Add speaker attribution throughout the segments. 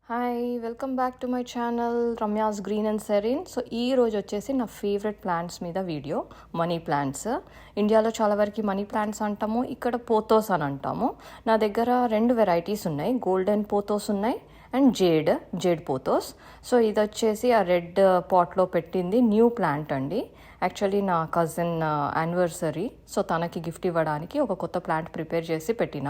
Speaker 1: Hi welcome back to my channel Ramya's green and serene. So ఈ రోజు వచ్చేసి నా ఫేవరెట్ ప్లాంట్స్ మీద వీడియో. Money plants. ఇండియాలో చాలా వరకు మనీ ప్లాంట్స్ అంటాము, ఇక్కడ పోతోస్ అని అంటాము. నా దగ్గర రెండు వెరైటీస్ ఉన్నాయి, గోల్డెన్ పోతోస్ ఉన్నాయి అండ్ జేడ్ పోతోస్. సో ఇది వచ్చేసి ఆ రెడ్ పాట్లో పెట్టింది న్యూ ప్లాంట్ అండి. యాక్చువల్లీ నా కజిన్ యానివర్సరీ, సో తనకి గిఫ్ట్ ఇవ్వడానికి ఒక కొత్త ప్లాంట్ ప్రిపేర్ చేసి పెట్టిన.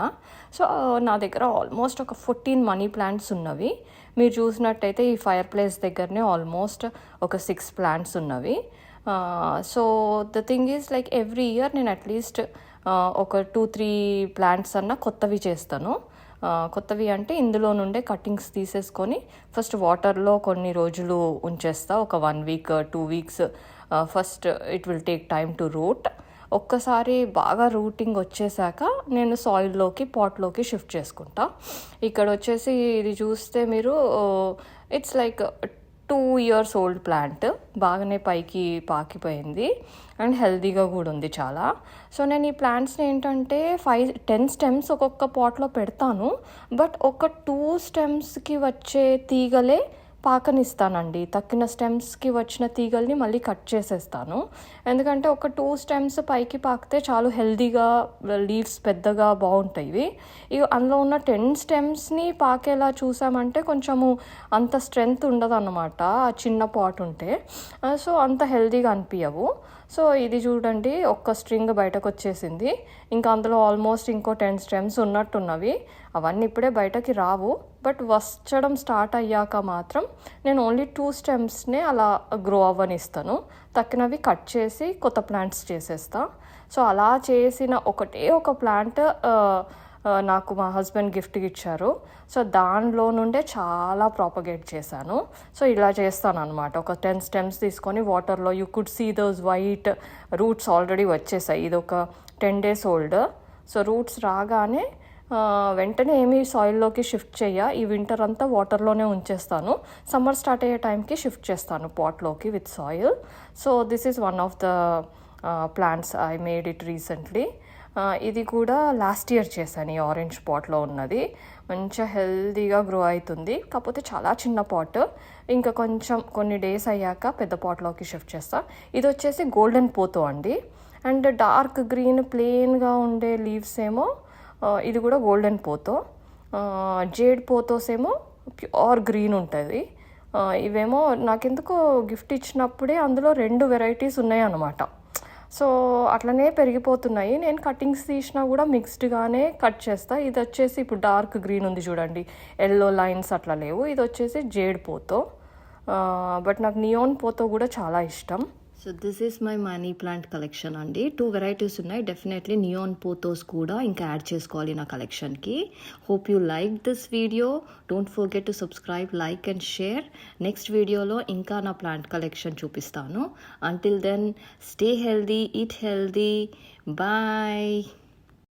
Speaker 1: సో నా దగ్గర ఆల్మోస్ట్ ఒక 14 మనీ ప్లాంట్స్ ఉన్నవి. మీరు చూసినట్టయితే ఈ ఫైర్ ప్లేస్ దగ్గరనే ఆల్మోస్ట్ ఒక 6 ప్లాంట్స్ ఉన్నవి. So the thing is like every year నేను అట్లీస్ట్ ఒక 2-3 ప్లాంట్స్ అన్న కొత్తవి చేస్తాను. కొత్తవి అంటే ఇందులో నుండే కట్టింగ్స్ తీసేసుకొని ఫస్ట్ వాటర్లో కొన్ని రోజులు ఉంచేస్తా, ఒక 1 week 2 weeks. First it will take time to root. ఒక్కసారి బాగా రూటింగ్ వచ్చేసాక నేను సాయిల్లోకి పాట్లోకి షిఫ్ట్ చేసుకుంటా. ఇక్కడ వచ్చేసి ఇది చూస్తే మీరు it's like 2 years old plant, బాగానే పైకి పాకిపోయింది అండ్ హెల్తీగా కూడా ఉంది చాలా. సో నేను ఈ ప్లాంట్స్ని ఏంటంటే 5-10 స్టెమ్స్ ఒక్కొక్క పాట్లో పెడతాను, బట్ ఒక 2 స్టెమ్స్కి వచ్చే తీగలే పాకనిస్తానండి. తక్కిన స్టెమ్స్కి వచ్చిన తీగల్ని మళ్ళీ కట్ చేసేస్తాను. ఎందుకంటే ఒక 2 స్టెమ్స్ పైకి పాకితే చాలు, హెల్దీగా లీవ్స్ పెద్దగా బాగుంటాయి. ఇక అందులో ఉన్న 10 స్టెమ్స్ని పాకేలా చూసామంటే కొంచెము అంత స్ట్రెంగ్త్ ఉండదు అన్నమాట ఆ చిన్న పాట్ ఉంటే. సో అంత హెల్దీగా అనిపించవు. సో ఇది చూడండి, ఒక్క స్ట్రింగ్ బయటకు వచ్చేసింది. ఇంకా అందులో ఆల్మోస్ట్ ఇంకో 10 స్టెమ్స్ ఉన్నట్టున్నవి. అవన్నీ ఇప్పుడే బయటకి రావు, బట్ వచ్చడం స్టార్ట్ అయ్యాక మాత్రం నేను ఓన్లీ 2 స్టెమ్స్నే అలా గ్రో అవ్వనిస్తాను. తక్కినవి కట్ చేసి కొత్త ప్లాంట్స్ చేసేస్తా. సో అలా చేసిన ఒక ప్లాంట్ నాకు మా హస్బెండ్ గిఫ్ట్కి ఇచ్చారు. సో దానిలో నుండే చాలా ప్రాపగేట్ చేశాను. సో ఇలా చేస్తాను అనమాట. ఒక 10 స్టెమ్స్ తీసుకొని వాటర్లో you could see those white roots already వచ్చేసాయి. ఇది ఒక 10 days ఓల్డ్. సో రూట్స్ రాగానే వెంటనే ఏమీ సాయిల్లోకి షిఫ్ట్ ఈ వింటర్ అంతా వాటర్లోనే ఉంచేస్తాను. సమ్మర్ స్టార్ట్ అయ్యే టైంకి షిఫ్ట్ చేస్తాను పాట్లోకి with soil. So this is one of the plants I made it recently. ఇది కూడా లాస్ట్ ఇయర్ చేశాను. ఈ ఆరెంజ్ పాట్లో ఉన్నది మంచిగా హెల్దీగా గ్రో అవుతుంది, కాకపోతే చాలా చిన్న పాట్. ఇంకా కొన్ని డేస్ అయ్యాక పెద్ద పాట్లోకి షిఫ్ట్ చేస్తా. ఇది వచ్చేసి గోల్డెన్ పోతో అండి. అండ్ డార్క్ గ్రీన్ ప్లెయిన్గా ఉండే లీవ్స్ ఏమో ఇది కూడా గోల్డెన్ పోతో. జేడ్ పోతోస్ ఏమో ప్యూర్ గ్రీన్ ఉంటుంది. ఇవేమో నాకెందుకో గిఫ్ట్ ఇచ్చినప్పుడే అందులో 2 వెరైటీస్ ఉన్నాయి అన్నమాట. సో అట్లనే పెరిగిపోతున్నాయి. నేను కటింగ్స్ తీసినా కూడా మిక్స్డ్గానే కట్ చేస్తా. ఇది వచ్చేసి ఇప్పుడు డార్క్ గ్రీన్ ఉంది చూడండి, ఎల్లో లైన్స్ అట్లా లేవు. ఇది వచ్చేసి జేడ్ పోతో, బట్ నాకు నియోన్ పోతో కూడా చాలా ఇష్టం. So this is my money plant collection అండి. 2 వెరైటీస్ ఉన్నాయి. డెఫినెట్లీ నియోన్ పోతోస్ కూడా ఇంకా యాడ్ చేసుకోవాలి నా కలెక్షన్కి. Hope you like this video. Don't forget to subscribe, like and share. Next వీడియోలో ఇంకా నా ప్లాంట్ కలెక్షన్ చూపిస్తాను. Until then stay healthy, eat healthy. Bye.